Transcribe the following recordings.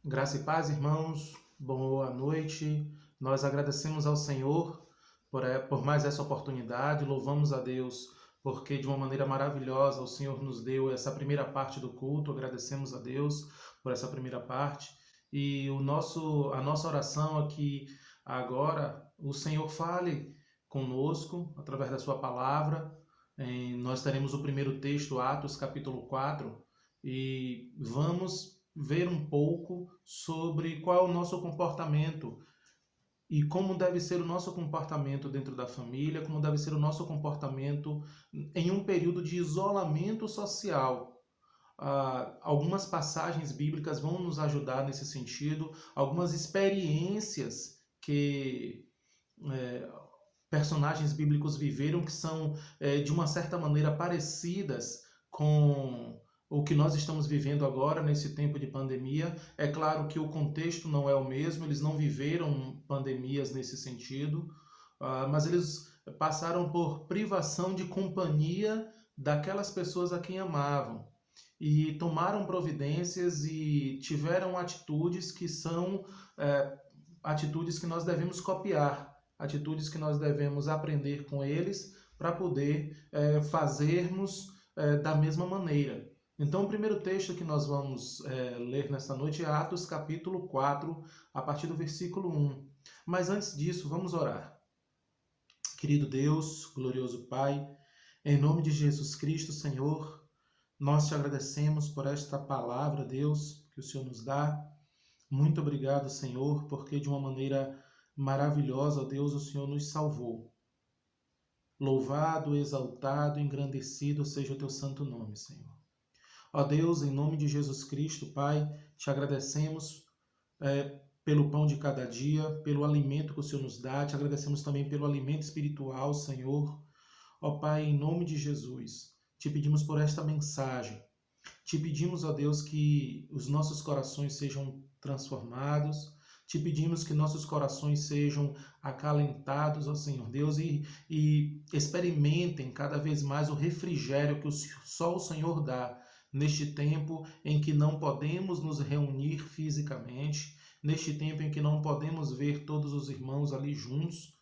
Graça e paz, irmãos. Boa noite. Nós agradecemos ao Senhor por mais essa oportunidade. Louvamos a Deus porque de uma maneira maravilhosa o Senhor nos deu essa primeira parte do culto. Agradecemos a Deus por essa primeira parte. E a nossa oração é que agora o Senhor fale conosco através da sua palavra. Nós teremos o primeiro texto, Atos capítulo 4, e vamos ver um pouco sobre qual é o nosso comportamento e como deve ser o nosso comportamento dentro da família, como deve ser o nosso comportamento em um período de isolamento social. Algumas passagens bíblicas vão nos ajudar nesse sentido, algumas experiências que personagens bíblicos viveram que são, de uma certa maneira, parecidas com o que nós estamos vivendo agora nesse tempo de pandemia. É claro que o contexto não é o mesmo, eles não viveram pandemias nesse sentido, mas eles passaram por privação de companhia daquelas pessoas a quem amavam e tomaram providências e tiveram atitudes que são atitudes que nós devemos copiar, atitudes que nós devemos aprender com eles para poder fazermos da mesma maneira. Então, o primeiro texto que nós vamos ler nesta noite é Atos capítulo 4, a partir do versículo 1. Mas antes disso, vamos orar. Querido Deus, glorioso Pai, em nome de Jesus Cristo, Senhor, nós te agradecemos por esta palavra, Deus, que o Senhor nos dá. Muito obrigado, Senhor, porque de uma maneira maravilhosa, Deus, o Senhor nos salvou. Louvado, exaltado, engrandecido seja o teu santo nome, Senhor. Ó Deus, em nome de Jesus Cristo, Pai, te agradecemos pelo pão de cada dia, pelo alimento que o Senhor nos dá, te agradecemos também pelo alimento espiritual, Senhor. Ó Pai, em nome de Jesus, te pedimos por esta mensagem. Te pedimos, ó Deus, que os nossos corações sejam transformados. Te pedimos que nossos corações sejam acalentados, ó Senhor Deus, e experimentem cada vez mais o refrigério que só o Senhor dá neste tempo em que não podemos nos reunir fisicamente, neste tempo em que não podemos ver todos os irmãos ali juntos.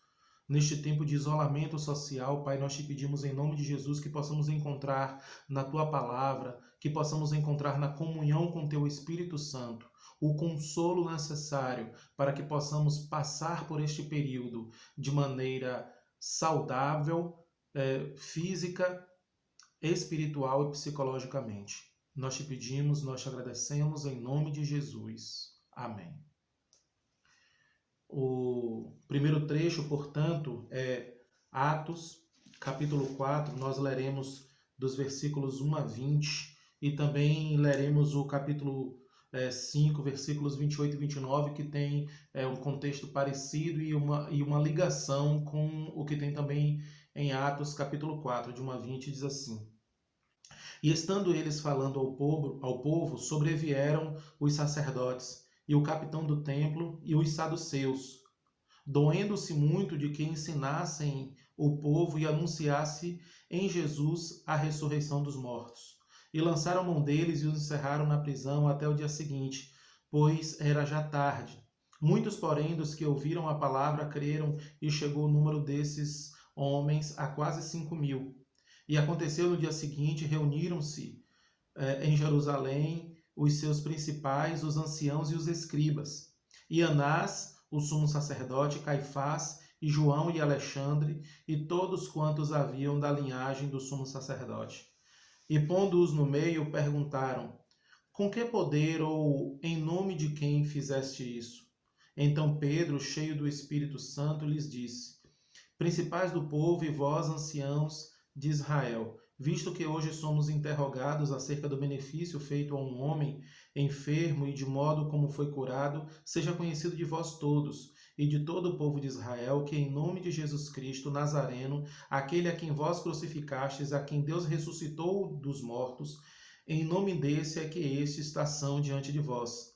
Neste tempo de isolamento social, Pai, nós te pedimos em nome de Jesus que possamos encontrar na Tua palavra, que possamos encontrar na comunhão com Teu Espírito Santo o consolo necessário para que possamos passar por este período de maneira saudável, física, espiritual e psicologicamente. Nós te pedimos, nós te agradecemos em nome de Jesus. Amém. O primeiro trecho, portanto, é Atos, capítulo 4. Nós leremos dos versículos 1 a 20 e também leremos o capítulo 5, versículos 28 e 29, que tem um contexto parecido e uma ligação com o que tem também em Atos, capítulo 4, de 1 a 20, diz assim: E estando eles falando ao povo, sobrevieram os sacerdotes e o capitão do templo e os saduceus, doendo-se muito de que ensinassem o povo e anunciasse em Jesus a ressurreição dos mortos. E lançaram mão deles e os encerraram na prisão até o dia seguinte, pois era já tarde. Muitos, porém, dos que ouviram a palavra creram, e chegou o número desses homens a quase 5.000. E aconteceu no dia seguinte, reuniram-se em Jerusalém os seus principais, os anciãos e os escribas. E Anás, o sumo sacerdote, Caifás, e João e Alexandre, e todos quantos haviam da linhagem do sumo sacerdote. E pondo-os no meio, perguntaram: Com que poder ou em nome de quem fizeste isso? Então Pedro, cheio do Espírito Santo, lhes disse: Principais do povo e vós, anciãos de Israel, visto que hoje somos interrogados acerca do benefício feito a um homem enfermo e de modo como foi curado, seja conhecido de vós todos e de todo o povo de Israel que em nome de Jesus Cristo Nazareno, aquele a quem vós crucificastes, a quem Deus ressuscitou dos mortos, em nome desse é que estes são diante de vós.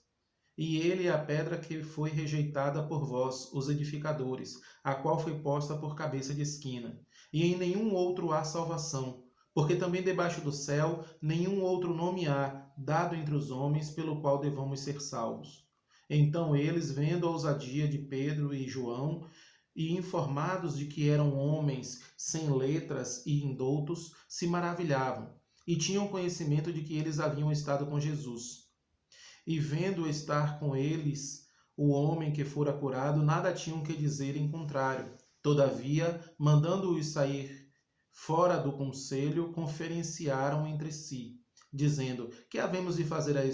E ele é a pedra que foi rejeitada por vós, os edificadores, a qual foi posta por cabeça de esquina. E em nenhum outro há salvação, porque também debaixo do céu nenhum outro nome há, dado entre os homens, pelo qual devamos ser salvos. Então eles, vendo a ousadia de Pedro e João, e informados de que eram homens sem letras e indoutos, se maravilhavam, e tinham conhecimento de que eles haviam estado com Jesus. E vendo estar com eles o homem que fora curado, nada tinham que dizer em contrário. Todavia, mandando-os sair fora do conselho, conferenciaram entre si, dizendo: que havemos de fazer a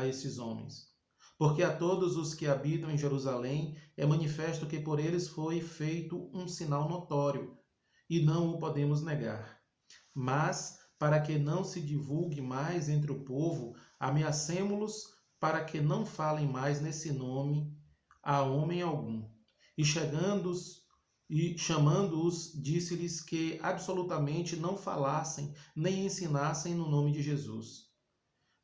estes homens? Porque a todos os que habitam em Jerusalém é manifesto que por eles foi feito um sinal notório, e não o podemos negar. Mas, para que não se divulgue mais entre o povo, ameacemo-los para que não falem mais nesse nome a homem algum. E chamando-os, disse-lhes que absolutamente não falassem nem ensinassem no nome de Jesus.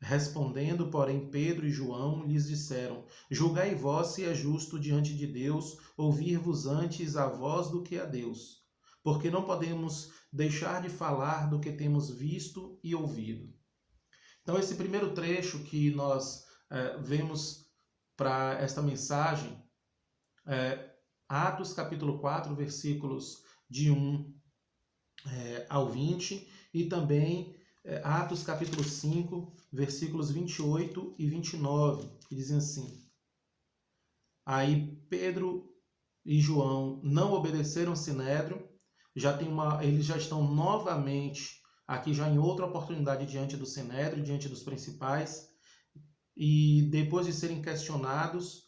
Respondendo, porém, Pedro e João lhes disseram: julgai vós se é justo diante de Deus ouvir-vos antes a vós do que a Deus, porque não podemos deixar de falar do que temos visto e ouvido. Então, esse primeiro trecho que nós vemos para esta mensagem, Atos capítulo 4, versículos de 1 ao 20, e também Atos capítulo 5, versículos 28 e 29, que dizem assim: aí Pedro e João não obedeceram o Sinédrio, eles já estão novamente aqui já em outra oportunidade diante do Sinédrio, diante dos principais, e depois de serem questionados,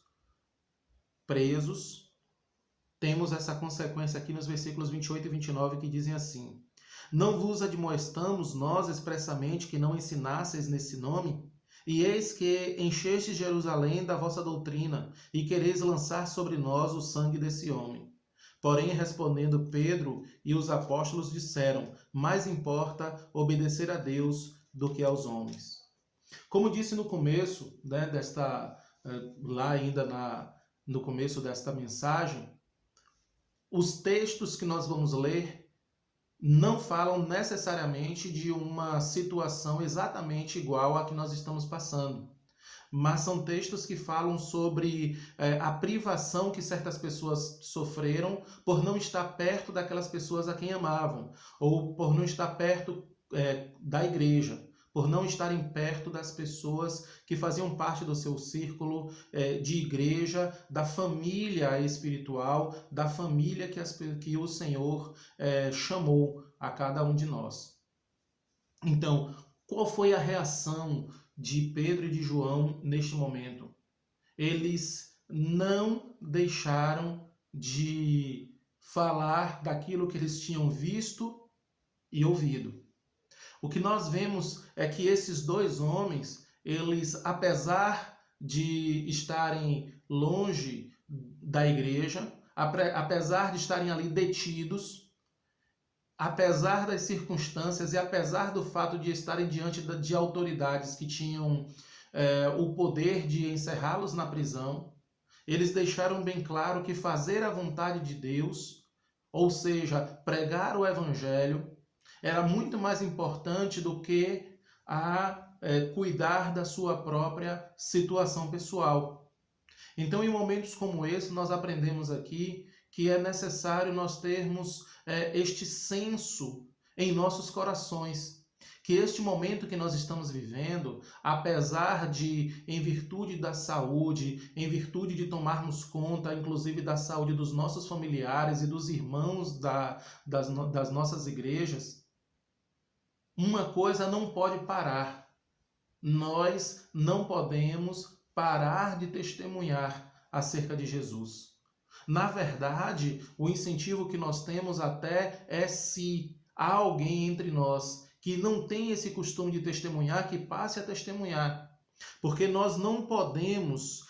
presos, temos essa consequência aqui nos versículos 28 e 29 que dizem assim: não vos admoestamos nós expressamente que não ensinasseis nesse nome? E eis que enchestes Jerusalém da vossa doutrina, e quereis lançar sobre nós o sangue desse homem. Porém, respondendo Pedro e os apóstolos disseram: mais importa obedecer a Deus do que aos homens. Como disse no começo, lá ainda no começo desta mensagem, os textos que nós vamos ler não falam necessariamente de uma situação exatamente igual à que nós estamos passando, mas são textos que falam sobre a privação que certas pessoas sofreram por não estar perto daquelas pessoas a quem amavam, ou por não estar perto da igreja, por não estarem perto das pessoas que faziam parte do seu círculo de igreja, da família espiritual, da família que o Senhor chamou a cada um de nós. Então, qual foi a reação de Pedro e de João neste momento? Eles não deixaram de falar daquilo que eles tinham visto e ouvido. O que nós vemos é que esses dois homens, eles, apesar de estarem longe da igreja, apesar de estarem ali detidos, apesar das circunstâncias e apesar do fato de estarem diante de autoridades que tinham o poder de encerrá-los na prisão, eles deixaram bem claro que fazer a vontade de Deus, ou seja, pregar o evangelho, era muito mais importante do que cuidar da sua própria situação pessoal. Então, em momentos como esse, nós aprendemos aqui que é necessário nós termos este senso em nossos corações, que este momento que nós estamos vivendo, apesar de, em virtude da saúde, em virtude de tomarmos conta, inclusive da saúde dos nossos familiares e dos irmãos das nossas igrejas, uma coisa não pode parar. Nós não podemos parar de testemunhar acerca de Jesus. Na verdade, o incentivo que nós temos até é se há alguém entre nós que não tem esse costume de testemunhar, que passe a testemunhar. Porque nós não podemos,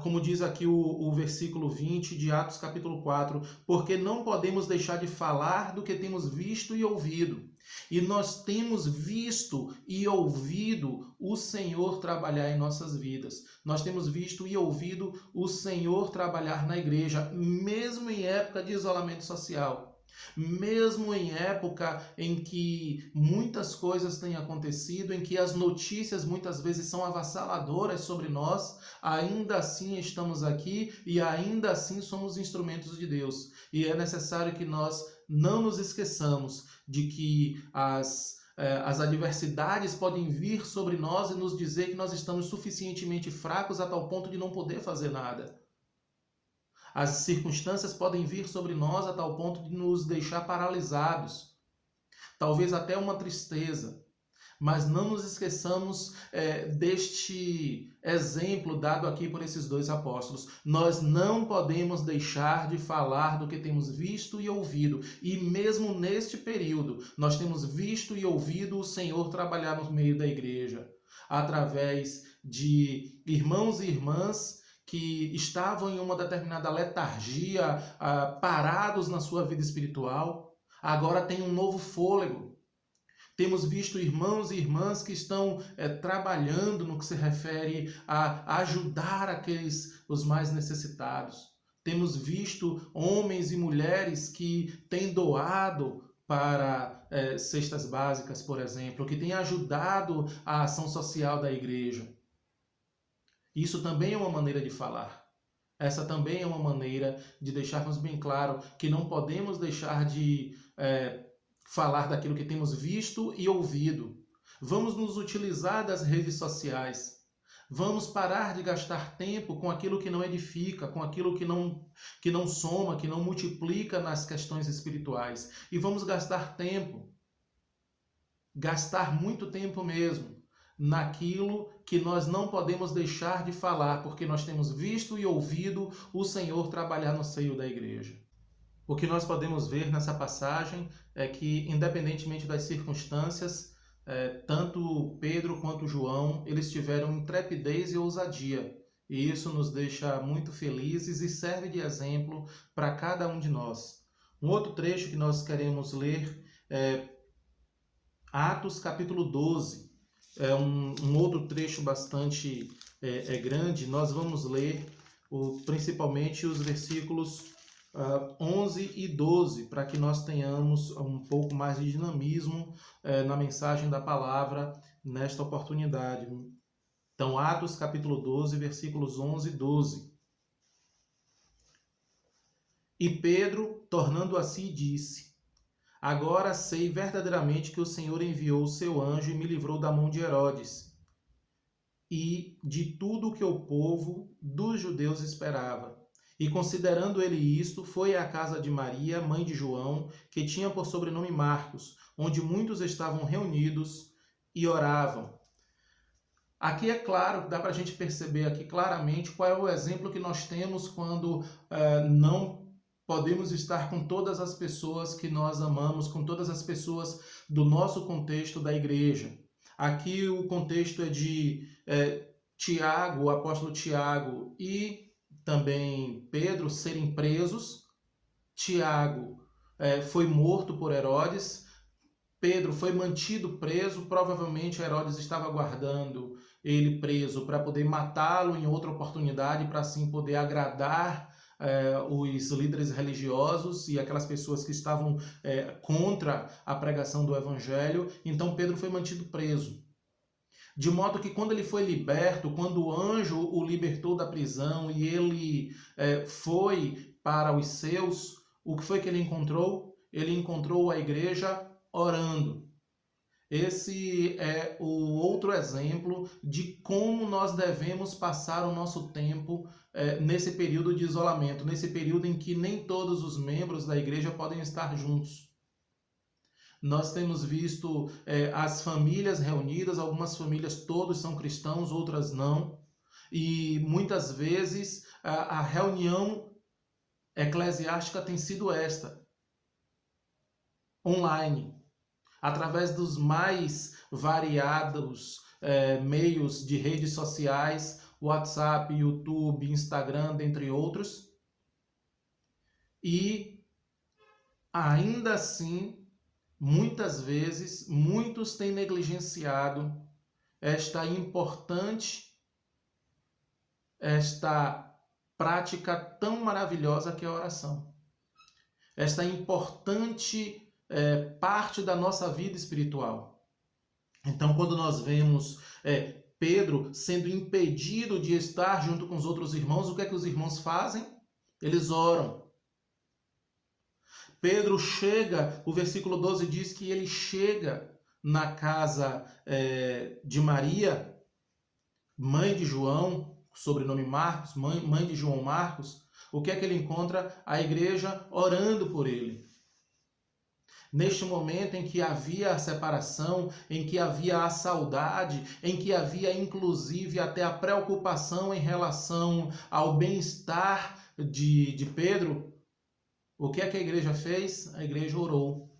como diz aqui o versículo 20 de Atos capítulo 4, porque não podemos deixar de falar do que temos visto e ouvido. E nós temos visto e ouvido o Senhor trabalhar em nossas vidas. Nós temos visto e ouvido o Senhor trabalhar na igreja, mesmo em época de isolamento social. Mesmo em época em que muitas coisas têm acontecido, em que as notícias muitas vezes são avassaladoras sobre nós, ainda assim estamos aqui e ainda assim somos instrumentos de Deus. E é necessário que nós não nos esqueçamos de que as adversidades podem vir sobre nós e nos dizer que nós estamos suficientemente fracos a tal ponto de não poder fazer nada. As circunstâncias podem vir sobre nós a tal ponto de nos deixar paralisados, talvez até uma tristeza. Mas não nos esqueçamos deste exemplo dado aqui por esses dois apóstolos. Nós não podemos deixar de falar do que temos visto e ouvido. E mesmo neste período, nós temos visto e ouvido o Senhor trabalhar no meio da igreja, através de irmãos e irmãs que estavam em uma determinada letargia, parados na sua vida espiritual, agora tem um novo fôlego. Temos visto irmãos e irmãs que estão trabalhando no que se refere a ajudar os mais necessitados. Temos visto homens e mulheres que têm doado para cestas básicas, por exemplo, que têm ajudado a ação social da igreja. Isso também é uma maneira de falar. Essa também é uma maneira de deixarmos bem claro que não podemos deixar de falar daquilo que temos visto e ouvido. Vamos nos utilizar das redes sociais. Vamos parar de gastar tempo com aquilo que não edifica, com aquilo que não soma, que não multiplica nas questões espirituais. E vamos gastar muito tempo mesmo, naquilo que nós não podemos deixar de falar, porque nós temos visto e ouvido o Senhor trabalhar no seio da igreja. O que nós podemos ver nessa passagem é que, independentemente das circunstâncias, tanto Pedro quanto João, eles tiveram intrepidez e ousadia. E isso nos deixa muito felizes e serve de exemplo para cada um de nós. Um outro trecho que nós queremos ler é Atos capítulo 12. É um outro trecho bastante grande. Nós vamos ler principalmente os versículos 11 e 12, para que nós tenhamos um pouco mais de dinamismo na mensagem da palavra nesta oportunidade. Então, Atos capítulo 12, versículos 11 e 12. E Pedro, tornando a si, disse: Agora sei verdadeiramente que o Senhor enviou o seu anjo e me livrou da mão de Herodes e de tudo o que o povo dos judeus esperava. E considerando ele isto, foi à casa de Maria, mãe de João, que tinha por sobrenome Marcos, onde muitos estavam reunidos e oravam. Aqui é claro, dá para a gente perceber aqui claramente qual é o exemplo que nós temos quando não podemos estar com todas as pessoas que nós amamos, com todas as pessoas do nosso contexto da igreja. Aqui o contexto é de Tiago, o apóstolo Tiago e também Pedro serem presos. Tiago foi morto por Herodes. Pedro foi mantido preso. Provavelmente Herodes estava guardando ele preso para poder matá-lo em outra oportunidade, para assim poder agradar os líderes religiosos e aquelas pessoas que estavam contra a pregação do evangelho. Então Pedro foi mantido preso. De modo que quando ele foi liberto, quando o anjo o libertou da prisão e ele foi para os seus, o que foi que ele encontrou? Ele encontrou a igreja orando. Esse é o outro exemplo de como nós devemos passar o nosso tempo nesse período de isolamento, nesse período em que nem todos os membros da igreja podem estar juntos. Nós temos visto as famílias reunidas, algumas famílias todos são cristãos, outras não, e muitas vezes a reunião eclesiástica tem sido esta, online, através dos mais variados meios de redes sociais, WhatsApp, YouTube, Instagram, dentre outros, e ainda assim, muitas vezes, muitos têm negligenciado esta prática tão maravilhosa que é a oração. esta importante parte da nossa vida espiritual. Então, quando nós vemos Pedro sendo impedido de estar junto com os outros irmãos, o que é que os irmãos fazem? Eles oram. Pedro chega, o versículo 12 diz que ele chega na casa de Maria, mãe de João, sobrenome Marcos, mãe de João Marcos. O que é que ele encontra? A igreja orando por ele. Neste momento em que havia a separação, em que havia a saudade, em que havia inclusive até a preocupação em relação ao bem-estar de Pedro, o que é que a igreja fez? A igreja orou.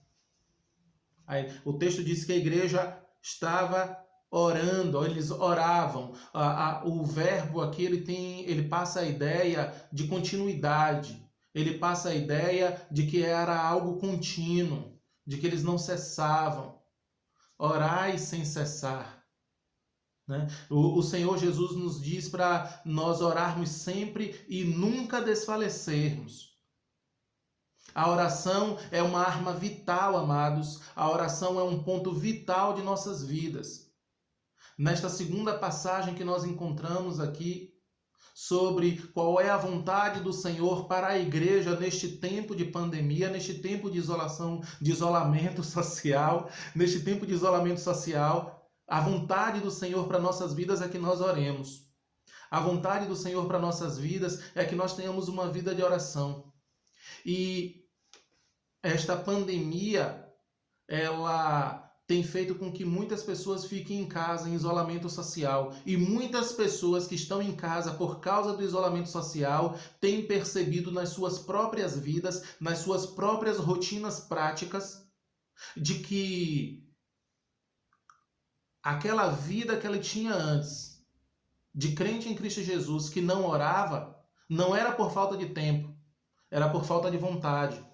O texto diz que a igreja estava orando, eles oravam. O verbo aqui ele passa a ideia de continuidade, ele passa a ideia de que era algo contínuo, de que eles não cessavam. Orai sem cessar. Né? O Senhor Jesus nos diz para nós orarmos sempre e nunca desfalecermos. A oração é uma arma vital, amados. A oração é um ponto vital de nossas vidas. Nesta segunda passagem que nós encontramos aqui, sobre qual é a vontade do Senhor para a igreja neste tempo de pandemia, neste tempo de isolamento social, neste tempo de isolamento social, a vontade do Senhor para nossas vidas é que nós oremos. A vontade do Senhor para nossas vidas é que nós tenhamos uma vida de oração. E esta pandemia, ela tem feito com que muitas pessoas fiquem em casa, em isolamento social. E muitas pessoas que estão em casa por causa do isolamento social têm percebido nas suas próprias vidas, nas suas próprias rotinas práticas, de que aquela vida que ele tinha antes, de crente em Cristo Jesus, que não orava, não era por falta de tempo, era por falta de vontade.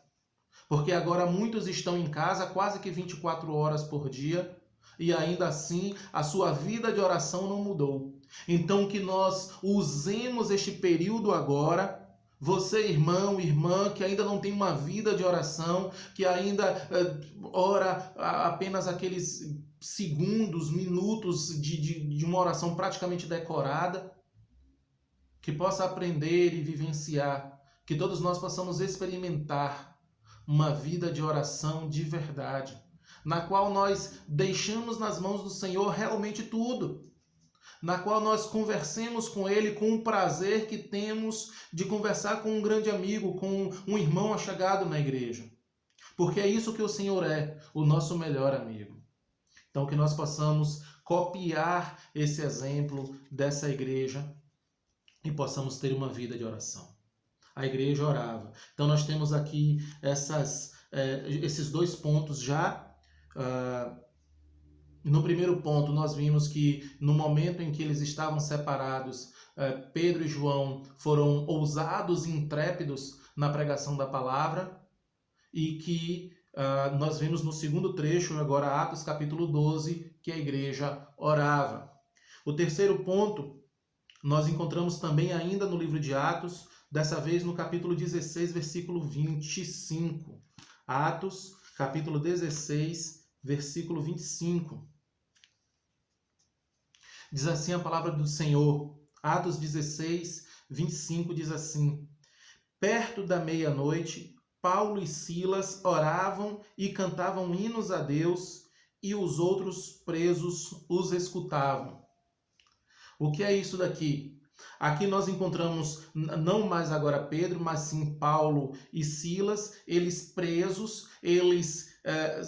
Porque agora muitos estão em casa quase que 24 horas por dia e ainda assim a sua vida de oração não mudou. Então que nós usemos este período agora, você irmão, irmã, que ainda não tem uma vida de oração, que ainda ora apenas aqueles segundos, minutos de uma oração praticamente decorada, que possa aprender e vivenciar, que todos nós possamos experimentar uma vida de oração de verdade, na qual nós deixamos nas mãos do Senhor realmente tudo, na qual nós conversemos com Ele com o prazer que temos de conversar com um grande amigo, com um irmão achegado na igreja, porque é isso que o Senhor é, o nosso melhor amigo. Então que nós possamos copiar esse exemplo dessa igreja e possamos ter uma vida de oração. A igreja orava. Então nós temos aqui esses dois pontos já. No primeiro ponto nós vimos que no momento em que eles estavam separados, Pedro e João foram ousados e intrépidos na pregação da palavra, e que nós vimos no segundo trecho, agora Atos capítulo 12, que a igreja orava. O terceiro ponto nós encontramos também ainda no livro de Atos, dessa vez no capítulo 16, versículo 25. Atos, capítulo 16, versículo 25. Diz assim a palavra do Senhor. Atos 16, 25 diz assim: perto da meia-noite, Paulo e Silas oravam e cantavam hinos a Deus, e os outros presos os escutavam. O que é isso daqui? Aqui nós encontramos não mais agora Pedro, mas sim Paulo e Silas, eles presos, eles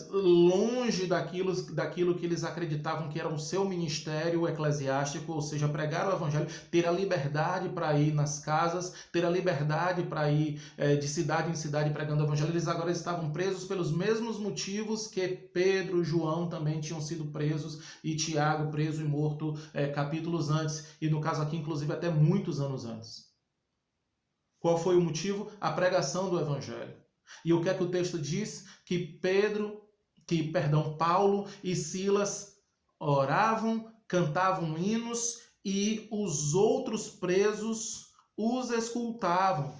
longe daquilo que eles acreditavam que era o seu ministério eclesiástico, ou seja, pregar o evangelho, ter a liberdade para ir nas casas, ter a liberdade para ir de cidade em cidade pregando o evangelho. Eles agora estavam presos pelos mesmos motivos que Pedro e João também tinham sido presos, e Tiago preso e morto capítulos antes, e no caso aqui inclusive até muitos anos antes. Qual foi o motivo? A pregação do evangelho. E o que é que o texto diz? Que Paulo e Silas oravam, cantavam hinos, e os outros presos os escutavam.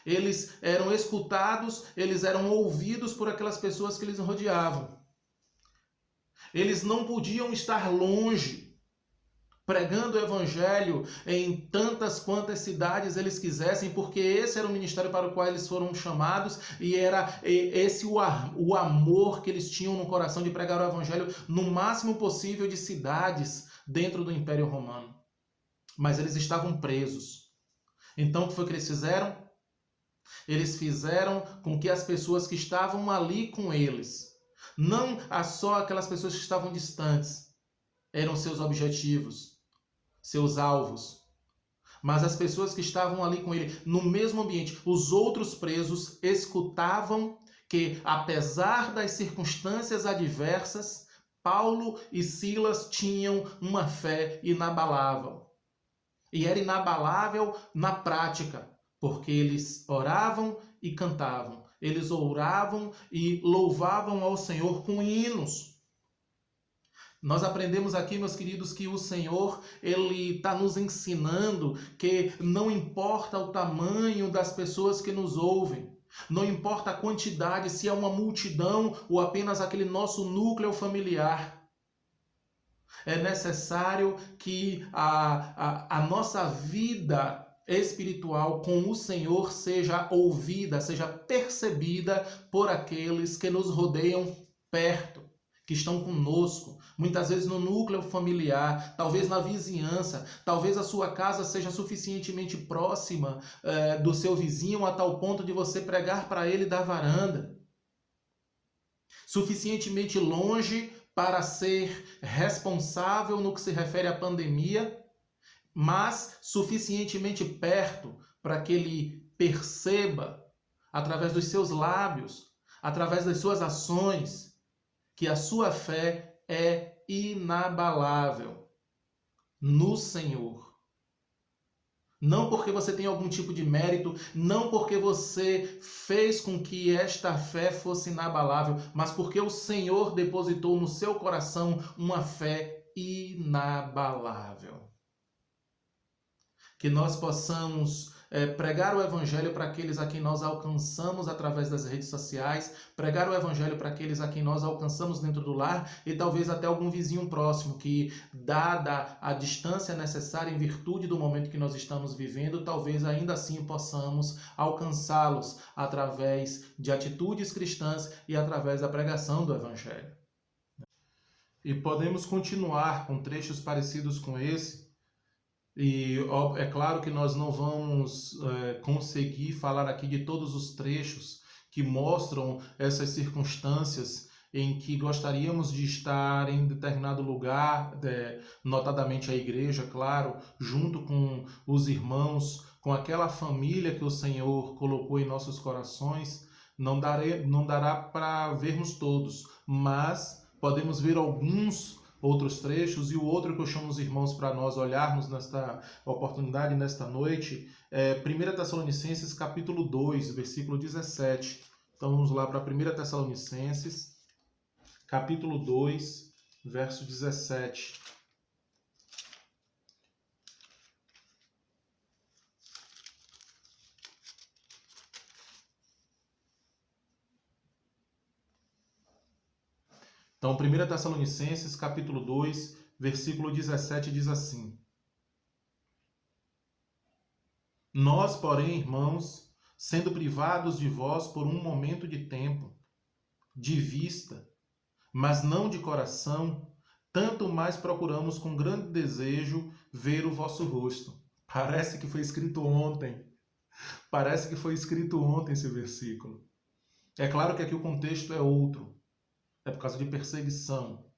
eles eram escutados, eles eram ouvidos por aquelas pessoas que eles rodeavam. Eles não podiam estar longe, pregando o evangelho em tantas quantas cidades eles quisessem, porque esse era o ministério para o qual eles foram chamados e era esse o amor que eles tinham no coração de pregar o evangelho no máximo possível de cidades dentro do Império Romano. Mas eles estavam presos. Então o que foi que eles fizeram? Eles fizeram com que as pessoas que estavam ali com eles, não só aquelas pessoas que estavam distantes, eram seus objetivos, seus alvos, mas as pessoas que estavam ali com ele, no mesmo ambiente, os outros presos escutavam que, apesar das circunstâncias adversas, Paulo e Silas tinham uma fé inabalável. E era inabalável na prática, porque eles oravam e cantavam, eles oravam e louvavam ao Senhor com hinos. Nós aprendemos aqui, meus queridos, que o Senhor, Ele está nos ensinando que não importa o tamanho das pessoas que nos ouvem, não importa a quantidade, se é uma multidão ou apenas aquele nosso núcleo familiar. É necessário que a nossa vida espiritual com o Senhor seja ouvida, seja percebida por aqueles que nos rodeiam perto, que estão conosco, muitas vezes no núcleo familiar, talvez na vizinhança, talvez a sua casa seja suficientemente próxima do seu vizinho a tal ponto de você pregar para ele da varanda, suficientemente longe para ser responsável no que se refere à pandemia, mas suficientemente perto para que ele perceba, através dos seus lábios, através das suas ações, que a sua fé é inabalável no Senhor. Não porque você tem algum tipo de mérito, não porque você fez com que esta fé fosse inabalável, mas porque o Senhor depositou no seu coração uma fé inabalável. Que nós possamos pregar o evangelho para aqueles a quem nós alcançamos através das redes sociais, pregar o evangelho para aqueles a quem nós alcançamos dentro do lar e talvez até algum vizinho próximo que, dada a distância necessária em virtude do momento que nós estamos vivendo, talvez ainda assim possamos alcançá-los através de atitudes cristãs e através da pregação do evangelho. E podemos continuar com trechos parecidos com esse. E é claro que nós não vamos conseguir falar aqui de todos os trechos que mostram essas circunstâncias em que gostaríamos de estar em determinado lugar, notadamente a igreja, claro, junto com os irmãos, com aquela família que o Senhor colocou em nossos corações. Não dará para vermos todos, mas podemos ver alguns outros trechos, e o outro que eu chamo os irmãos para nós olharmos nesta oportunidade, nesta noite, é 1 Tessalonicenses capítulo 2, versículo 17. Então vamos lá para 1 Tessalonicenses, capítulo 2, verso 17. Então, 1 Tessalonicenses, capítulo 2, versículo 17, diz assim: Nós, porém, irmãos, sendo privados de vós por um momento de tempo, de vista, mas não de coração, tanto mais procuramos com grande desejo ver o vosso rosto. Parece que foi escrito ontem. Parece que foi escrito ontem esse versículo. É claro que aqui o contexto é outro. É por causa de perseguição.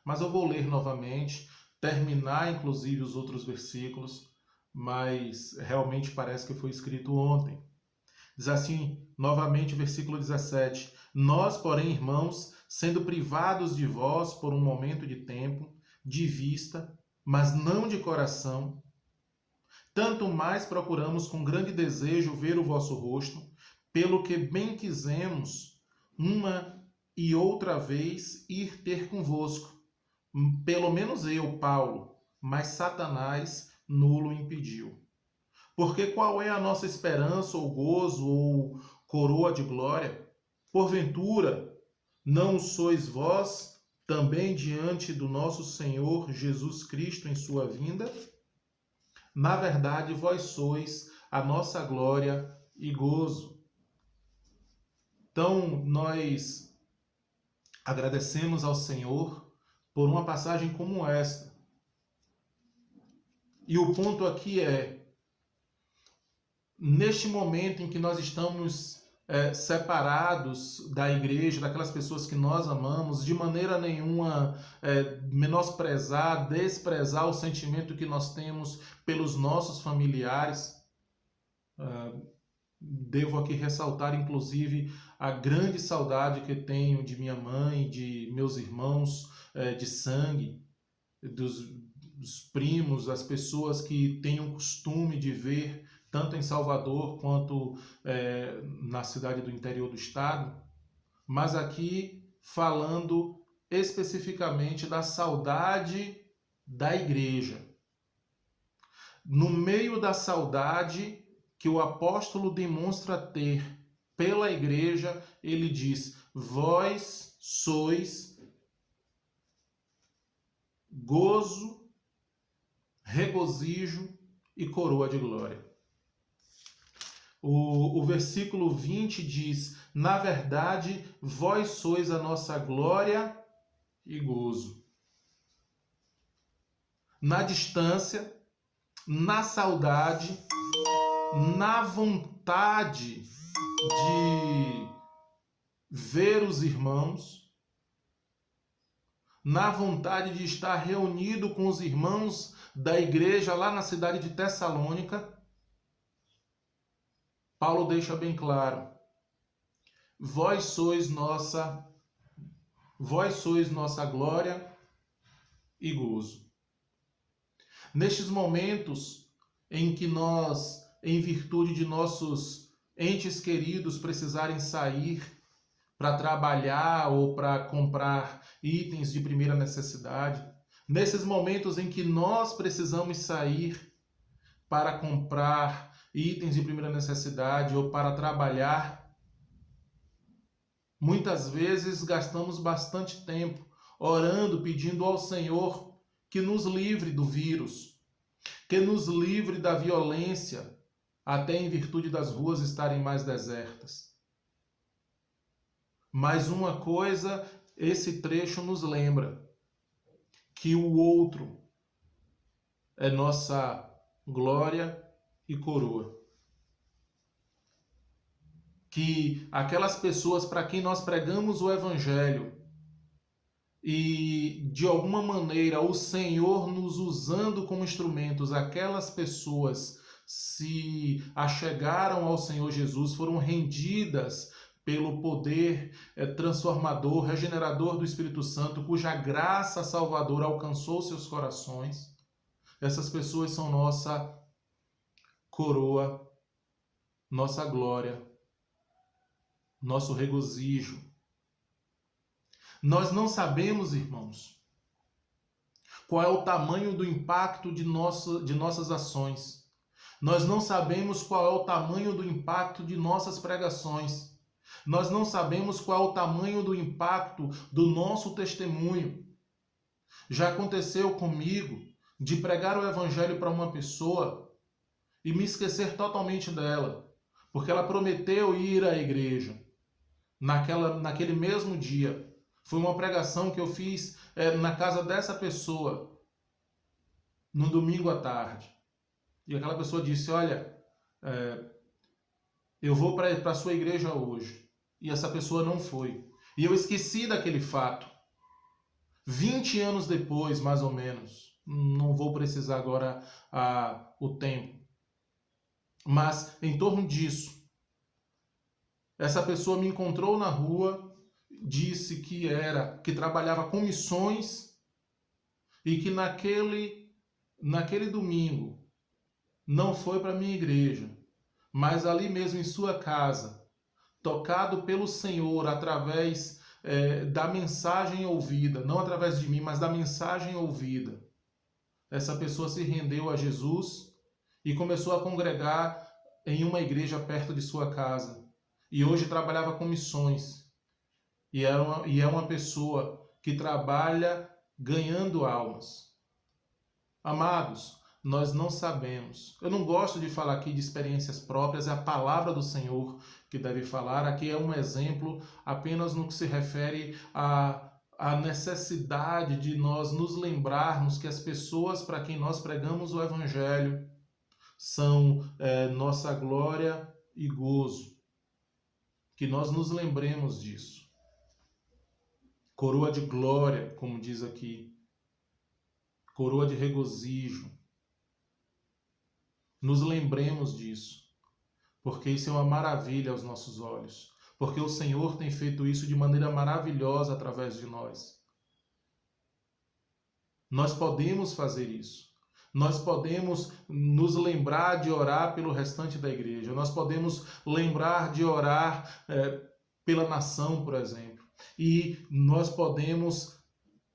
Mas eu vou ler novamente, terminar inclusive os outros versículos, mas realmente parece que foi escrito ontem. Diz assim, novamente, versículo 17: Nós, porém, irmãos, sendo privados de vós por um momento de tempo, de vista, mas não de coração, tanto mais procuramos com grande desejo ver o vosso rosto, pelo que bem quisemos uma e outra vez ir ter convosco, pelo menos eu, Paulo, mas Satanás nulo impediu. Porque qual é a nossa esperança, ou gozo, ou coroa de glória? Porventura, não sois vós também diante do nosso Senhor Jesus Cristo em sua vinda? Na verdade, vós sois a nossa glória e gozo. Então, nós agradecemos ao Senhor por uma passagem como esta. E o ponto aqui é, neste momento em que nós estamos separados da igreja, daquelas pessoas que nós amamos, de maneira nenhuma menosprezar, desprezar o sentimento que nós temos pelos nossos familiares. Devo aqui ressaltar, inclusive, a grande saudade que tenho de minha mãe, de meus irmãos de sangue, dos primos, as pessoas que tenho o costume de ver tanto em Salvador quanto na cidade do interior do estado, mas aqui falando especificamente da saudade da igreja. No meio da saudade que o apóstolo demonstra ter pela igreja, ele diz: vós sois gozo, regozijo e coroa de glória. O versículo 20 diz: na verdade, vós sois a nossa glória e gozo. Na distância, na saudade, na vontade de ver os irmãos, na vontade de estar reunido com os irmãos da igreja lá na cidade de Tessalônica, Paulo deixa bem claro: vós sois nossa glória e gozo. Nestes momentos em que nós, em virtude de nossos entes queridos precisarem sair para trabalhar ou para comprar itens de primeira necessidade, nesses momentos em que nós precisamos sair para comprar itens de primeira necessidade ou para trabalhar, muitas vezes gastamos bastante tempo orando, pedindo ao Senhor que nos livre do vírus, que nos livre da violência, até em virtude das ruas estarem mais desertas. Mas uma coisa, esse trecho nos lembra: que o outro é nossa glória e coroa. Que aquelas pessoas para quem nós pregamos o Evangelho e, de alguma maneira, o Senhor nos usando como instrumentos, aquelas pessoas se achegaram ao Senhor Jesus, foram rendidas pelo poder transformador, regenerador do Espírito Santo, cuja graça salvadora alcançou seus corações. Essas pessoas são nossa coroa, nossa glória, nosso regozijo. Nós não sabemos, irmãos, qual é o tamanho do impacto de nossas ações. Nós não sabemos qual é o tamanho do impacto de nossas pregações. Nós não sabemos qual é o tamanho do impacto do nosso testemunho. Já aconteceu comigo de pregar o Evangelho para uma pessoa e me esquecer totalmente dela, porque ela prometeu ir à igreja naquele mesmo dia. Foi uma pregação que eu fiz na casa dessa pessoa, no domingo à tarde. E aquela pessoa disse: olha, eu vou para a sua igreja hoje. E essa pessoa não foi. E eu esqueci daquele fato. 20 anos depois, mais ou menos, não vou precisar agora o tempo, mas em torno disso, essa pessoa me encontrou na rua, disse que trabalhava com missões e que naquele domingo não foi para a minha igreja, mas ali mesmo em sua casa, tocado pelo Senhor através da mensagem ouvida, não através de mim, mas da mensagem ouvida, essa pessoa se rendeu a Jesus e começou a congregar em uma igreja perto de sua casa. E hoje trabalhava com missões. E é uma pessoa que trabalha ganhando almas. Amados, nós não sabemos. Eu não gosto de falar aqui de experiências próprias, é a palavra do Senhor que deve falar. Aqui é um exemplo apenas no que se refere à necessidade de nós nos lembrarmos que as pessoas para quem nós pregamos o Evangelho são nossa glória e gozo. Que nós nos lembremos disso. Coroa de glória, como diz aqui. Coroa de regozijo. Nos lembremos disso, porque isso é uma maravilha aos nossos olhos, porque o Senhor tem feito isso de maneira maravilhosa através de nós. Nós podemos fazer isso. Nós podemos nos lembrar de orar pelo restante da igreja. Nós podemos lembrar de orar pela nação, por exemplo. E nós podemos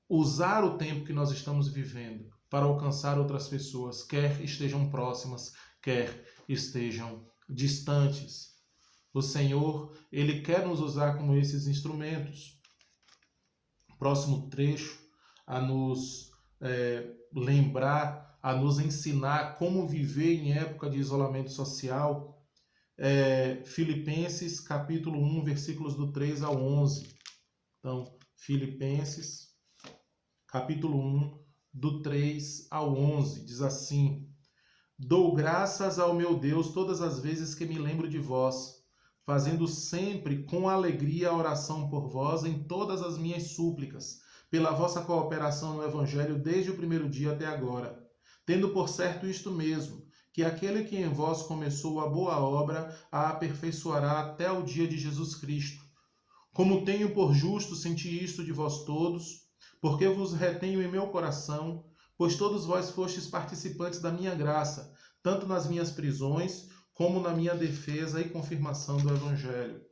usar o tempo que nós estamos vivendo para alcançar outras pessoas, quer estejam próximas, quer estejam distantes. O Senhor, Ele quer nos usar como esses instrumentos. Próximo trecho a nos lembrar, a nos ensinar como viver em época de isolamento social. Filipenses capítulo 1, versículos do 3 ao 11. Então, Filipenses capítulo 1, do 3 ao 11, diz assim: Dou graças ao meu Deus todas as vezes que me lembro de vós, fazendo sempre com alegria a oração por vós em todas as minhas súplicas, pela vossa cooperação no Evangelho desde o primeiro dia até agora, tendo por certo isto mesmo, que aquele que em vós começou a boa obra a aperfeiçoará até o dia de Jesus Cristo. Como tenho por justo sentir isto de vós todos, porque vos retenho em meu coração, pois todos vós fostes participantes da minha graça, tanto nas minhas prisões, como na minha defesa e confirmação do Evangelho.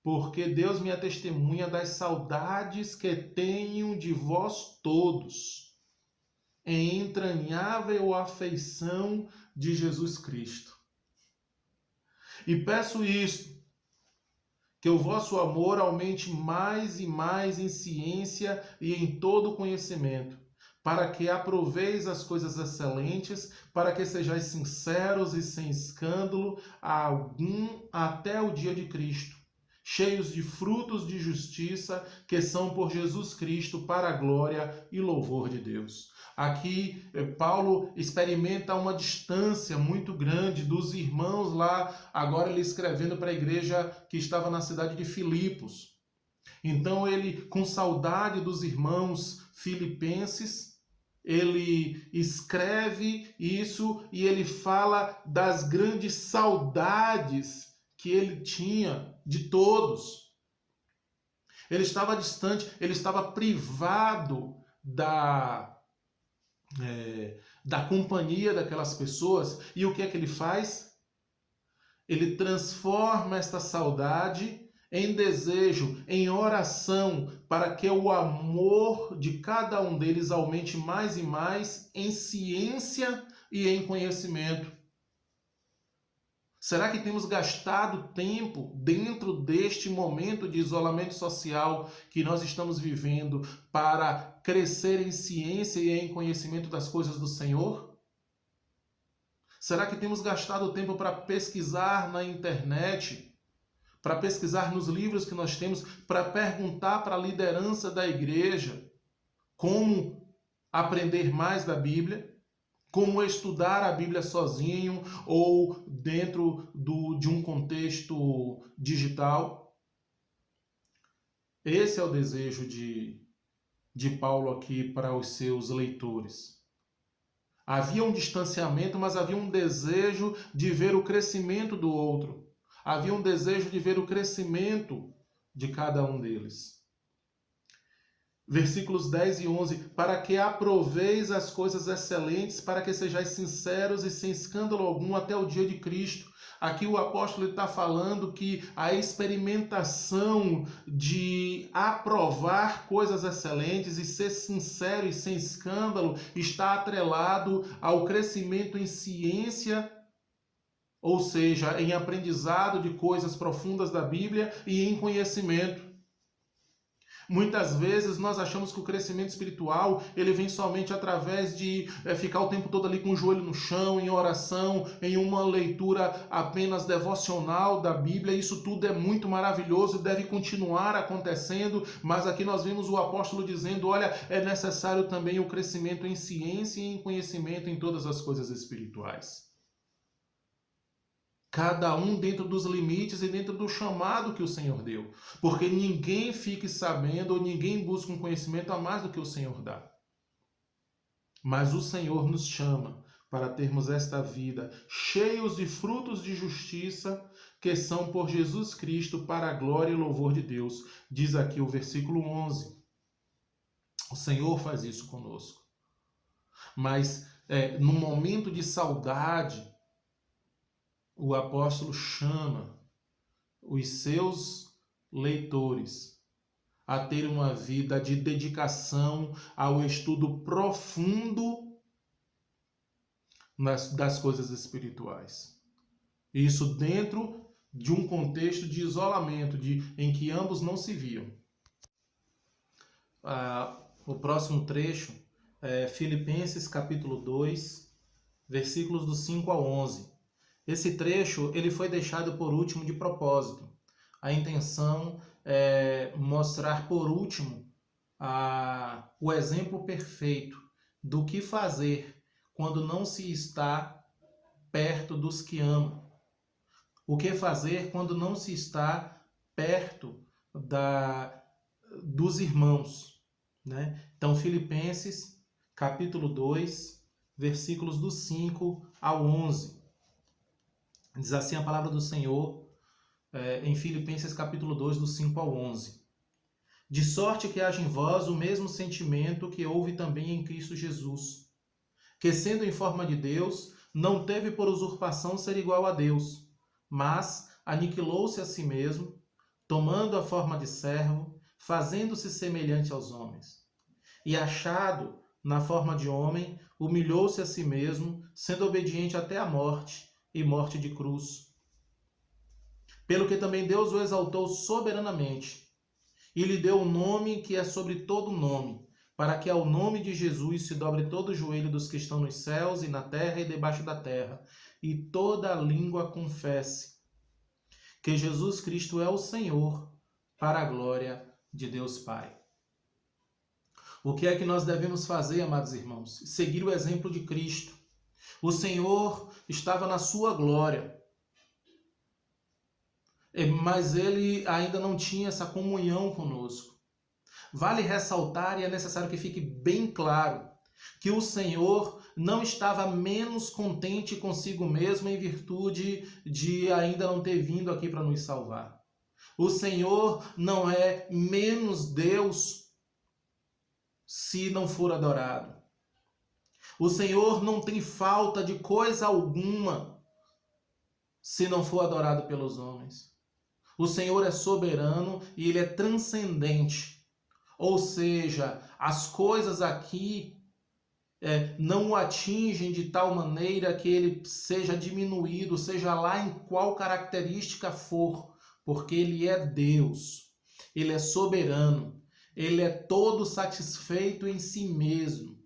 Porque Deus me é testemunha das saudades que tenho de vós todos, em entranhável afeição de Jesus Cristo. E peço isto, que o vosso amor aumente mais e mais em ciência e em todo conhecimento, para que aproveis as coisas excelentes, para que sejais sinceros e sem escândalo algum até o dia de Cristo, cheios de frutos de justiça, que são por Jesus Cristo para a glória e louvor de Deus. Aqui, Paulo experimenta uma distância muito grande dos irmãos lá, agora ele escrevendo para a igreja que estava na cidade de Filipos. Então ele, com saudade dos irmãos filipenses, ele escreve isso e ele fala das grandes saudades que ele tinha de todos. Ele estava distante, ele estava privado da companhia daquelas pessoas. E o que é que ele faz? Ele transforma esta saudade em desejo, em oração, para que o amor de cada um deles aumente mais e mais em ciência e em conhecimento. Será que temos gastado tempo dentro deste momento de isolamento social que nós estamos vivendo para crescer em ciência e em conhecimento das coisas do Senhor? Será que temos gastado tempo para pesquisar na internet, para pesquisar nos livros que nós temos, para perguntar para a liderança da igreja como aprender mais da Bíblia? Como estudar a Bíblia sozinho ou dentro de um contexto digital? Esse é o desejo de Paulo aqui para os seus leitores. Havia um distanciamento, mas havia um desejo de ver o crescimento do outro. Havia um desejo de ver o crescimento de cada um deles. Versículos 10 e 11, para que aproveis as coisas excelentes, para que sejais sinceros e sem escândalo algum até o dia de Cristo. Aqui o apóstolo está falando que a experimentação de aprovar coisas excelentes e ser sincero e sem escândalo está atrelado ao crescimento em ciência, ou seja, em aprendizado de coisas profundas da Bíblia e em conhecimento. Muitas vezes nós achamos que o crescimento espiritual ele vem somente através de ficar o tempo todo ali com o joelho no chão, em oração, em uma leitura apenas devocional da Bíblia. Isso tudo é muito maravilhoso e deve continuar acontecendo, mas aqui nós vemos o apóstolo dizendo, olha, é necessário também o crescimento em ciência e em conhecimento em todas as coisas espirituais. Cada um dentro dos limites e dentro do chamado que o Senhor deu. Porque ninguém fique sabendo ou ninguém busca um conhecimento a mais do que o Senhor dá. Mas o Senhor nos chama para termos esta vida cheios de frutos de justiça que são por Jesus Cristo para a glória e louvor de Deus. Diz aqui o versículo 11. O Senhor faz isso conosco. Mas no momento de saudade, o apóstolo chama os seus leitores a ter uma vida de dedicação ao estudo profundo das coisas espirituais. Isso dentro de um contexto de isolamento, em que ambos não se viam. O próximo trecho é Filipenses capítulo 2, versículos do 5 ao 11. Esse trecho ele foi deixado por último de propósito. A intenção é mostrar por último o exemplo perfeito do que fazer quando não se está perto dos que amam. O que fazer quando não se está perto dos irmãos, né? Então, Filipenses capítulo 2, versículos do 5 ao 11. Diz assim a palavra do Senhor em Filipenses capítulo 2, do 5 ao 11. De sorte que haja em vós o mesmo sentimento que houve também em Cristo Jesus, que sendo em forma de Deus, não teve por usurpação ser igual a Deus, mas aniquilou-se a si mesmo, tomando a forma de servo, fazendo-se semelhante aos homens. E achado na forma de homem, humilhou-se a si mesmo, sendo obediente até a morte, e morte de cruz. Pelo que também Deus o exaltou soberanamente, e lhe deu o nome que é sobre todo nome, para que ao nome de Jesus se dobre todo o joelho dos que estão nos céus e na terra e debaixo da terra, e toda a língua confesse que Jesus Cristo é o Senhor, para a glória de Deus Pai. O que é que nós devemos fazer, amados irmãos? Seguir o exemplo de Cristo. O Senhor estava na sua glória, mas ele ainda não tinha essa comunhão conosco. Vale ressaltar, e é necessário que fique bem claro, que o Senhor não estava menos contente consigo mesmo em virtude de ainda não ter vindo aqui para nos salvar. O Senhor não é menos Deus se não for adorado. O Senhor não tem falta de coisa alguma se não for adorado pelos homens. O Senhor é soberano e Ele é transcendente. Ou seja, as coisas aqui não o atingem de tal maneira que Ele seja diminuído, seja lá em qual característica for, porque Ele é Deus, Ele é soberano, Ele é todo satisfeito em si mesmo.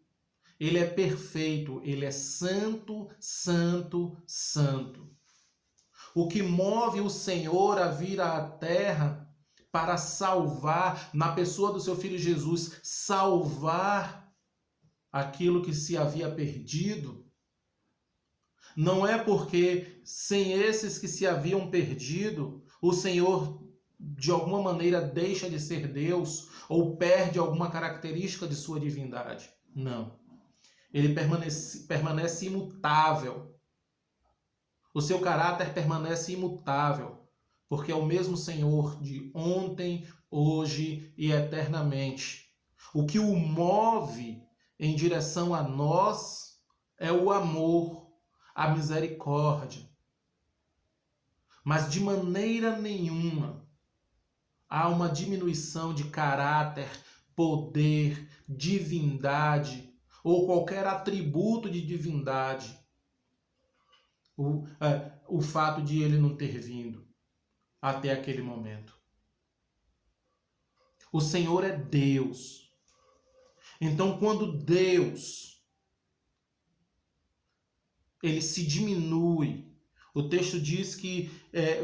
Ele é perfeito, Ele é santo, santo, santo. O que move o Senhor a vir à terra para salvar, na pessoa do seu Filho Jesus, salvar aquilo que se havia perdido, não é porque sem esses que se haviam perdido, o Senhor de alguma maneira deixa de ser Deus ou perde alguma característica de sua divindade. Não. Ele permanece imutável. O seu caráter permanece imutável, porque é o mesmo Senhor de ontem, hoje e eternamente. O que o move em direção a nós é o amor, a misericórdia. Mas de maneira nenhuma há uma diminuição de caráter, poder, divindade ou qualquer atributo de divindade. O fato de ele não ter vindo até aquele momento. O Senhor é Deus. Então, quando Deus ele se diminui, o texto diz que,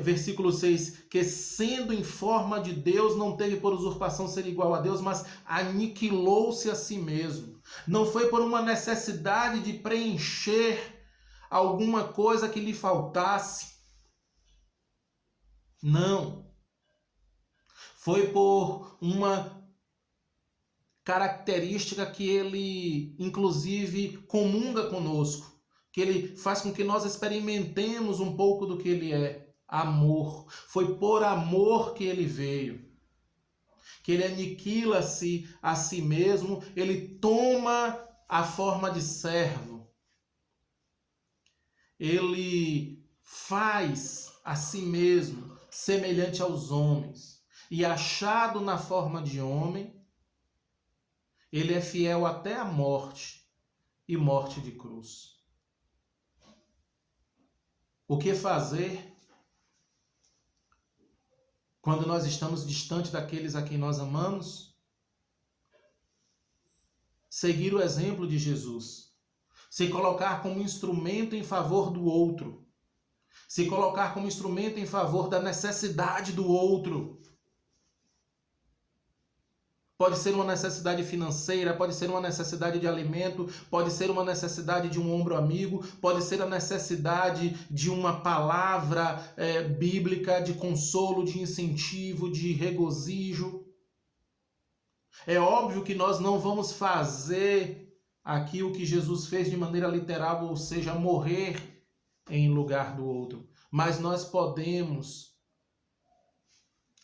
versículo 6, que sendo em forma de Deus, não teve por usurpação ser igual a Deus, mas aniquilou-se a si mesmo. Não foi por uma necessidade de preencher alguma coisa que lhe faltasse. Não. Foi por uma característica que ele, inclusive, comunga conosco, que ele faz com que nós experimentemos um pouco do que ele é, amor. Foi por amor que ele veio, que ele aniquila-se a si mesmo, ele toma a forma de servo, ele faz a si mesmo semelhante aos homens, e achado na forma de homem, ele é fiel até a morte, e morte de cruz. O que fazer quando nós estamos distante daqueles a quem nós amamos? Seguir o exemplo de Jesus. Se colocar como instrumento em favor do outro. Se colocar como instrumento em favor da necessidade do outro. Pode ser uma necessidade financeira, pode ser uma necessidade de alimento, pode ser uma necessidade de um ombro amigo, pode ser a necessidade de uma palavra bíblica de consolo, de incentivo, de regozijo. É óbvio que nós não vamos fazer aqui o que Jesus fez de maneira literal, ou seja, morrer em lugar do outro. Mas nós podemos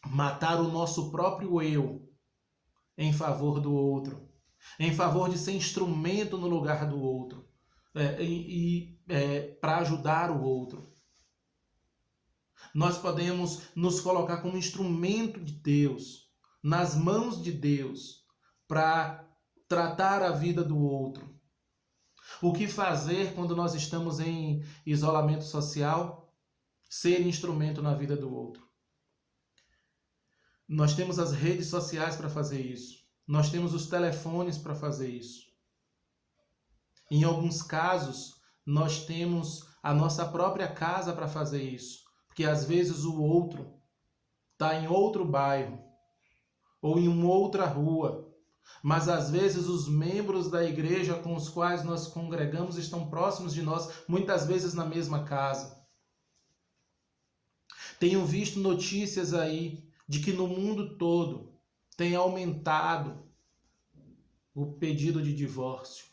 matar o nosso próprio eu em favor do outro, em favor de ser instrumento no lugar do outro, para ajudar o outro. Nós podemos nos colocar como instrumento de Deus, nas mãos de Deus, para tratar a vida do outro. O que fazer quando nós estamos em isolamento social? Ser instrumento na vida do outro. Nós temos as redes sociais para fazer isso. Nós temos os telefones para fazer isso. Em alguns casos, nós temos a nossa própria casa para fazer isso. Porque às vezes o outro está em outro bairro ou em uma outra rua. Mas às vezes os membros da igreja com os quais nós congregamos estão próximos de nós, muitas vezes na mesma casa. Tenho visto notícias aí de que no mundo todo tem aumentado o pedido de divórcio.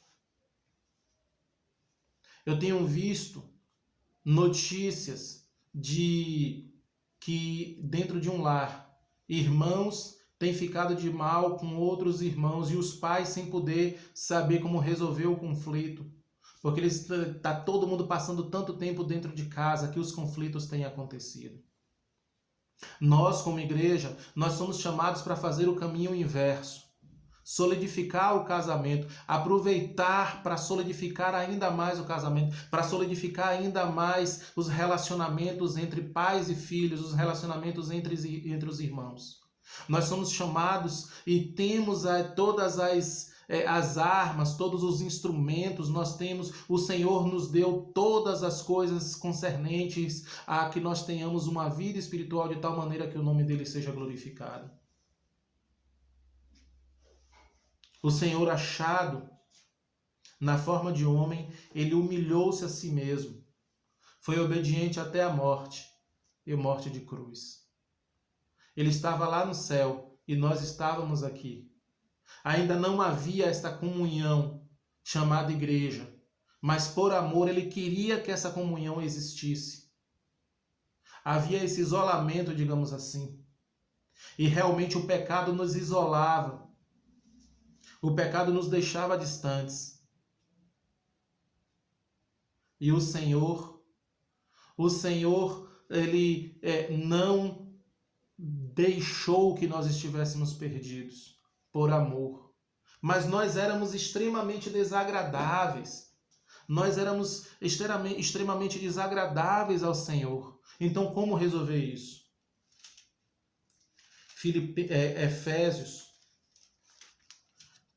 Eu tenho visto notícias de que dentro de um lar, irmãos têm ficado de mal com outros irmãos e os pais sem poder saber como resolver o conflito, porque está todo mundo passando tanto tempo dentro de casa que os conflitos têm acontecido. Nós, como igreja, nós somos chamados para fazer o caminho inverso. Solidificar o casamento, aproveitar para solidificar ainda mais o casamento, para solidificar ainda mais os relacionamentos entre pais e filhos, os relacionamentos entre os irmãos. Nós somos chamados e temos todas as armas, todos os instrumentos, nós temos, o Senhor nos deu todas as coisas concernentes a que nós tenhamos uma vida espiritual de tal maneira que o nome dele seja glorificado. O Senhor, achado na forma de homem, ele humilhou-se a si mesmo, foi obediente até a morte e morte de cruz. Ele estava lá no céu e nós estávamos aqui. Ainda não havia esta comunhão chamada igreja, mas por amor ele queria que essa comunhão existisse. Havia esse isolamento, digamos assim, e realmente o pecado nos isolava. O pecado nos deixava distantes. E o Senhor, Ele não deixou que nós estivéssemos perdidos por amor. Mas nós éramos extremamente desagradáveis. Nós éramos extremamente desagradáveis ao Senhor. Então, como resolver isso? Efésios,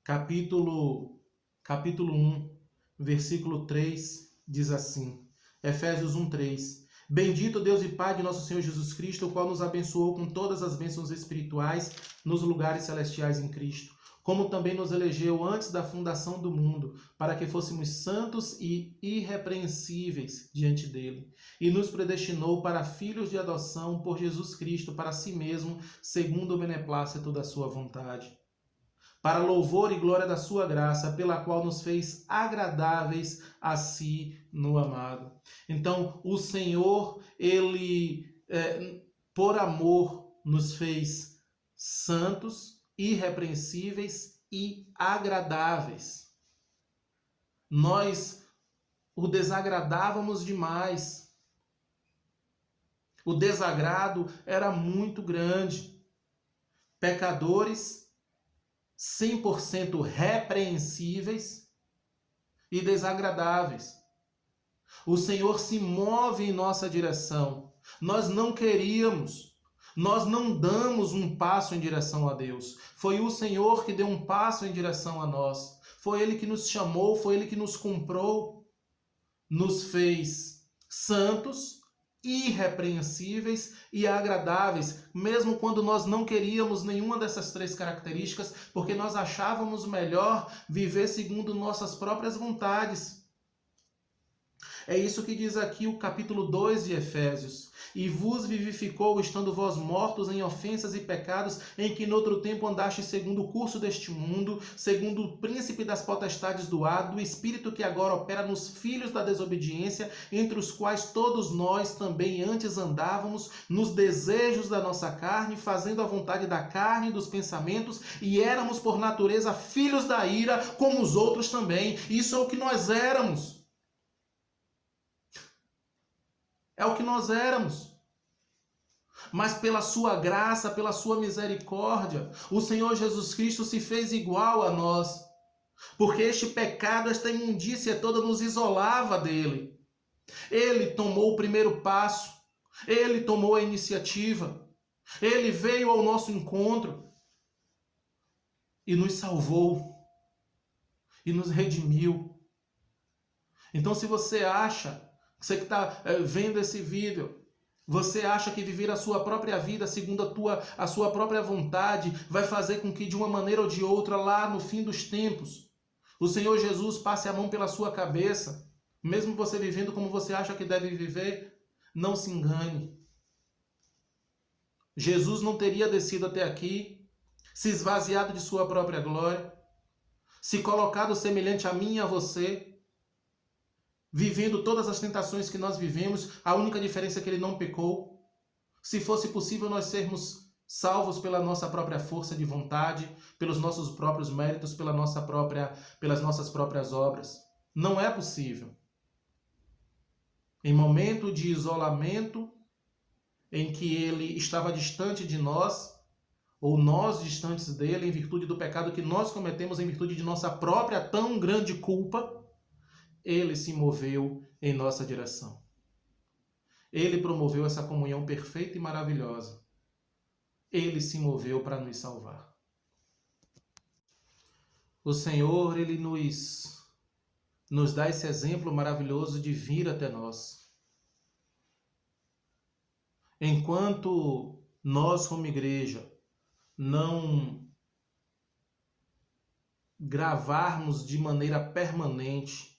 capítulo 1, versículo 3, diz assim. Efésios 1, 3. Bendito Deus e Pai de nosso Senhor Jesus Cristo, o qual nos abençoou com todas as bênçãos espirituais nos lugares celestiais em Cristo, como também nos elegeu antes da fundação do mundo, para que fôssemos santos e irrepreensíveis diante dele, e nos predestinou para filhos de adoção por Jesus Cristo para si mesmo, segundo o beneplácito da sua vontade, para louvor e glória da sua graça, pela qual nos fez agradáveis a si no amado. Então, o Senhor, Ele, por amor, nos fez santos, irrepreensíveis e agradáveis. Nós o desagradávamos demais. O desagrado era muito grande. Pecadores 100% repreensíveis e desagradáveis. O Senhor se move em nossa direção. Nós não queríamos, nós não damos um passo em direção a Deus. Foi o Senhor que deu um passo em direção a nós. Foi Ele que nos chamou, foi Ele que nos comprou, nos fez santos, irrepreensíveis e agradáveis, mesmo quando nós não queríamos nenhuma dessas três características, porque nós achávamos melhor viver segundo nossas próprias vontades. É isso que diz aqui o capítulo 2 de Efésios. E vos vivificou, estando vós mortos em ofensas e pecados, em que noutro tempo andastes segundo o curso deste mundo, segundo o príncipe das potestades do ar, do espírito que agora opera nos filhos da desobediência, entre os quais todos nós também antes andávamos, nos desejos da nossa carne, fazendo a vontade da carne e dos pensamentos, e éramos por natureza filhos da ira, como os outros também. Isso é o que nós éramos. É o que nós éramos. Mas pela sua graça, pela sua misericórdia, o Senhor Jesus Cristo se fez igual a nós. Porque este pecado, esta imundícia toda nos isolava dele. Ele tomou o primeiro passo. Ele tomou a iniciativa. Ele veio ao nosso encontro e nos salvou. E nos redimiu. Então, se você acha, você que está vendo esse vídeo, você acha que viver a sua própria vida segundo a sua própria vontade vai fazer com que de uma maneira ou de outra, lá no fim dos tempos, o Senhor Jesus passe a mão pela sua cabeça, mesmo você vivendo como você acha que deve viver? Não se engane. Jesus não teria descido até aqui, se esvaziado de sua própria glória, se colocado semelhante a mim e a você, vivendo todas as tentações que nós vivemos. A única diferença é que ele não pecou. Se fosse possível nós sermos salvos pela nossa própria força de vontade, pelos nossos próprios méritos, pelas nossas próprias obras. Não é possível. Em momento de isolamento, em que ele estava distante de nós, ou nós distantes dele, em virtude do pecado que nós cometemos, em virtude de nossa própria tão grande culpa, ele se moveu em nossa direção. Ele promoveu essa comunhão perfeita e maravilhosa. Ele se moveu para nos salvar. O Senhor, Ele nos dá esse exemplo maravilhoso de vir até nós. Enquanto nós, como igreja, não gravarmos de maneira permanente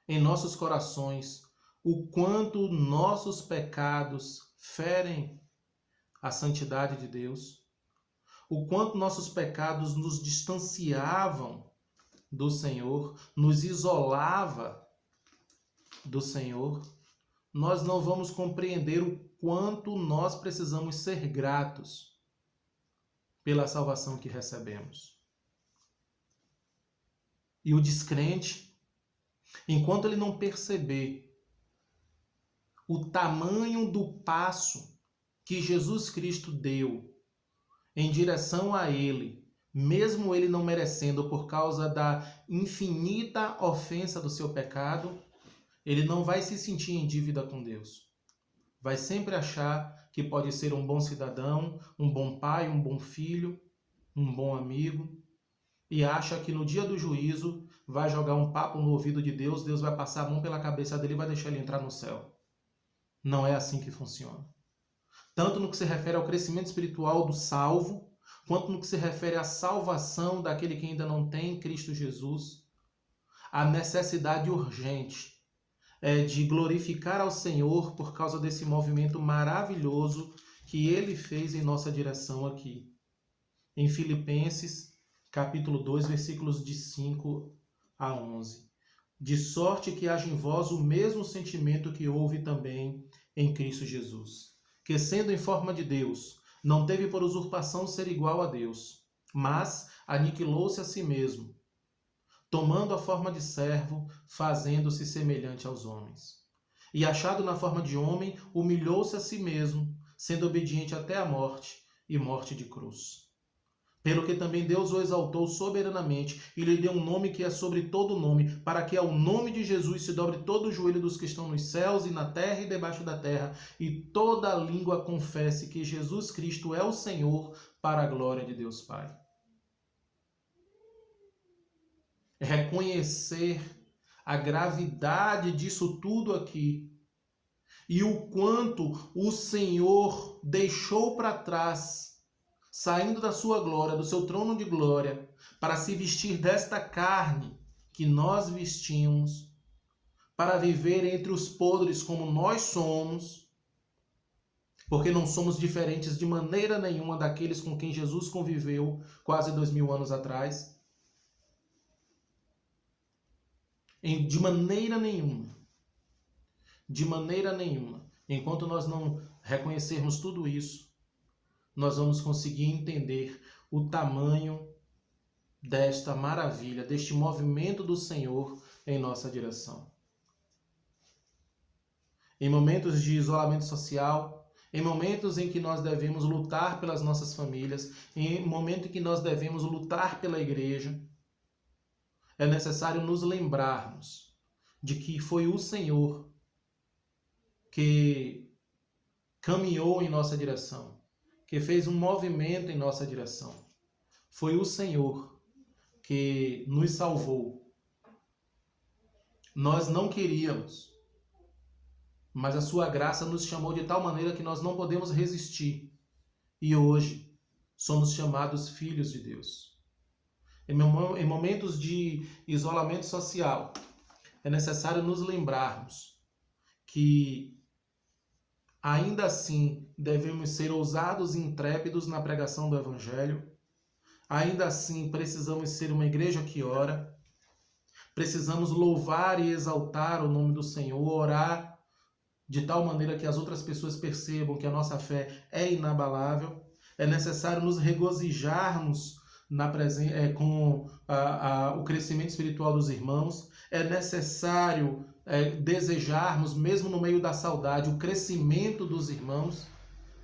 em nossos corações o quanto nossos pecados ferem a santidade de Deus, o quanto nossos pecados nos distanciavam do Senhor, nos isolava do Senhor, nós não vamos compreender o quanto nós precisamos ser gratos pela salvação que recebemos. E o descrente, enquanto ele não perceber o tamanho do passo que Jesus Cristo deu em direção a ele, mesmo ele não merecendo por causa da infinita ofensa do seu pecado, ele não vai se sentir em dívida com Deus. Vai sempre achar que pode ser um bom cidadão, um bom pai, um bom filho, um bom amigo, e acha que no dia do juízo vai jogar um papo no ouvido de Deus, Deus vai passar a mão pela cabeça dele e vai deixar ele entrar no céu. Não é assim que funciona. Tanto no que se refere ao crescimento espiritual do salvo, quanto no que se refere à salvação daquele que ainda não tem Cristo Jesus, a necessidade urgente é de glorificar ao Senhor por causa desse movimento maravilhoso que Ele fez em nossa direção aqui. Em Filipenses, capítulo 2, versículos de 5 a 11. De sorte que haja em vós o mesmo sentimento que houve também em Cristo Jesus, que sendo em forma de Deus, não teve por usurpação ser igual a Deus, mas aniquilou-se a si mesmo, tomando a forma de servo, fazendo-se semelhante aos homens. E achado na forma de homem, humilhou-se a si mesmo, sendo obediente até a morte, e morte de cruz. Pelo que também Deus o exaltou soberanamente e lhe deu um nome que é sobre todo nome, para que ao nome de Jesus se dobre todo o joelho dos que estão nos céus e na terra e debaixo da terra, e toda língua confesse que Jesus Cristo é o Senhor, para a glória de Deus Pai. Reconhecer a gravidade disso tudo aqui e o quanto o Senhor deixou para trás, saindo da sua glória, do seu trono de glória, para se vestir desta carne que nós vestimos, para viver entre os podres como nós somos, porque não somos diferentes de maneira nenhuma daqueles com quem Jesus conviveu quase 2000 anos atrás. De maneira nenhuma. De maneira nenhuma. Enquanto nós não reconhecermos tudo isso, nós vamos conseguir entender o tamanho desta maravilha, deste movimento do Senhor em nossa direção. Em momentos de isolamento social, em momentos em que nós devemos lutar pelas nossas famílias, em momento em que nós devemos lutar pela igreja, é necessário nos lembrarmos de que foi o Senhor que caminhou em nossa direção, que fez um movimento em nossa direção. Foi o Senhor que nos salvou. Nós não queríamos, mas a sua graça nos chamou de tal maneira que nós não podemos resistir. E hoje somos chamados filhos de Deus. Em momentos de isolamento social, é necessário nos lembrarmos que ainda assim devemos ser ousados e intrépidos na pregação do Evangelho. Ainda assim precisamos ser uma igreja que ora. Precisamos louvar e exaltar o nome do Senhor, orar de tal maneira que as outras pessoas percebam que a nossa fé é inabalável. É necessário nos regozijarmos com o crescimento espiritual dos irmãos. É necessário desejarmos, mesmo no meio da saudade, o crescimento dos irmãos.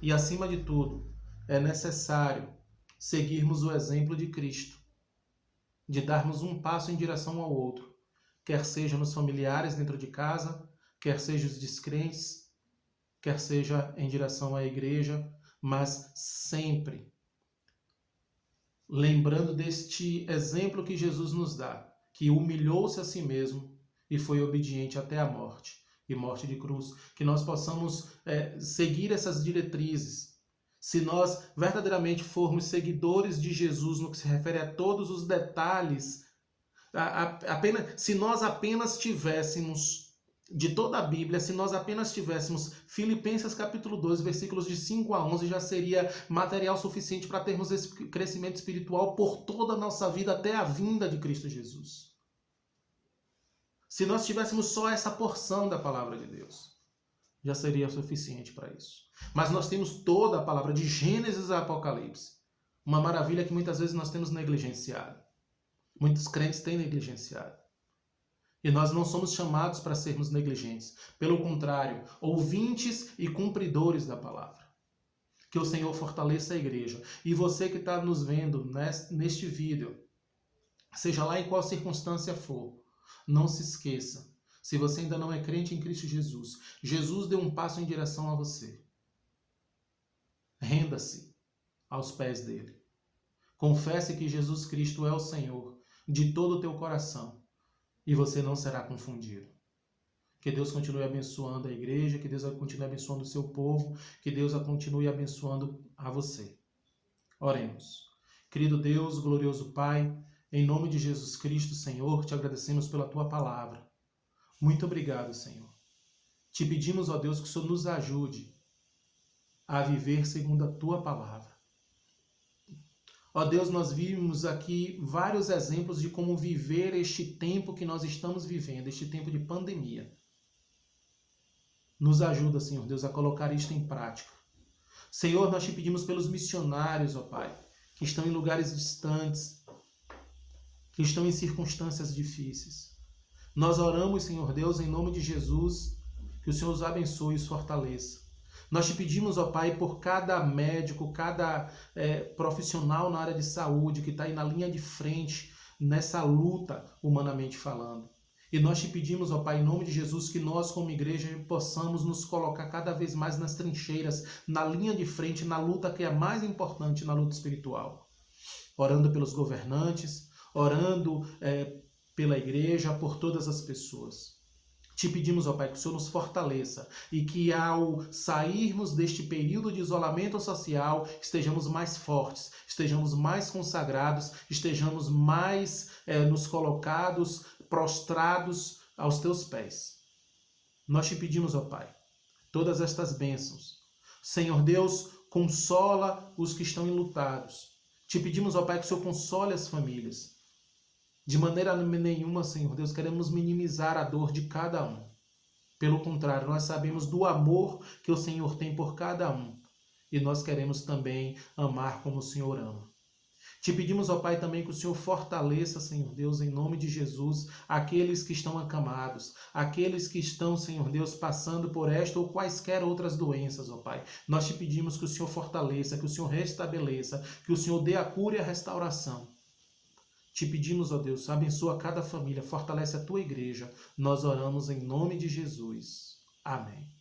E, acima de tudo, é necessário seguirmos o exemplo de Cristo, de darmos um passo em direção ao outro, quer seja nos familiares dentro de casa, quer seja os descrentes, quer seja em direção à igreja, mas sempre lembrando deste exemplo que Jesus nos dá, que humilhou-se a si mesmo e foi obediente até a morte, e morte de cruz. Que nós possamos seguir essas diretrizes. Se nós verdadeiramente formos seguidores de Jesus no que se refere a todos os detalhes, se nós apenas tivéssemos, de toda a Bíblia, se nós apenas tivéssemos Filipenses capítulo 2, versículos de 5 a 11, já seria material suficiente para termos esse crescimento espiritual por toda a nossa vida até a vinda de Cristo Jesus. Se nós tivéssemos só essa porção da palavra de Deus, já seria suficiente para isso. Mas nós temos toda a palavra, de Gênesis a Apocalipse. Uma maravilha que muitas vezes nós temos negligenciado. Muitos crentes têm negligenciado. E nós não somos chamados para sermos negligentes. Pelo contrário, ouvintes e cumpridores da palavra. Que o Senhor fortaleça a igreja. E você que está nos vendo neste vídeo, seja lá em qual circunstância for, não se esqueça. Se você ainda não é crente em Cristo Jesus, Jesus deu um passo em direção a você. Renda-se aos pés dele. Confesse que Jesus Cristo é o Senhor de todo o teu coração e você não será confundido. Que Deus continue abençoando a igreja, que Deus continue abençoando o seu povo, que Deus continue abençoando a você. Oremos. Querido Deus, glorioso Pai, em nome de Jesus Cristo, Senhor, te agradecemos pela tua palavra. Muito obrigado, Senhor. Te pedimos, ó Deus, que o Senhor nos ajude a viver segundo a tua palavra. Ó Deus, nós vimos aqui vários exemplos de como viver este tempo que nós estamos vivendo, este tempo de pandemia. Nos ajuda, Senhor Deus, a colocar isto em prática. Senhor, nós te pedimos pelos missionários, ó Pai, que estão em lugares distantes, que estão em circunstâncias difíceis. Nós oramos, Senhor Deus, em nome de Jesus, que o Senhor os abençoe e os fortaleça. Nós te pedimos, ó Pai, por cada médico, cada profissional na área de saúde que está aí na linha de frente nessa luta, humanamente falando. E nós te pedimos, ó Pai, em nome de Jesus, que nós como igreja possamos nos colocar cada vez mais nas trincheiras, na linha de frente, na luta que é a mais importante, na luta espiritual. Orando pelos governantes, orando pela igreja, por todas as pessoas. Te pedimos, ó Pai, que o Senhor nos fortaleça e que ao sairmos deste período de isolamento social, estejamos mais fortes, estejamos mais consagrados, estejamos mais nos colocados, prostrados aos teus pés. Nós te pedimos, ó Pai, todas estas bênçãos. Senhor Deus, consola os que estão enlutados. Te pedimos, ó Pai, que o Senhor console as famílias. De maneira nenhuma, Senhor Deus, queremos minimizar a dor de cada um. Pelo contrário, nós sabemos do amor que o Senhor tem por cada um. E nós queremos também amar como o Senhor ama. Te pedimos, ó Pai, também que o Senhor fortaleça, Senhor Deus, em nome de Jesus, aqueles que estão acamados, aqueles que estão, Senhor Deus, passando por esta ou quaisquer outras doenças, ó Pai. Nós te pedimos que o Senhor fortaleça, que o Senhor restabeleça, que o Senhor dê a cura e a restauração. Te pedimos, ó Deus, abençoa cada família, fortalece a tua igreja. Nós oramos em nome de Jesus. Amém.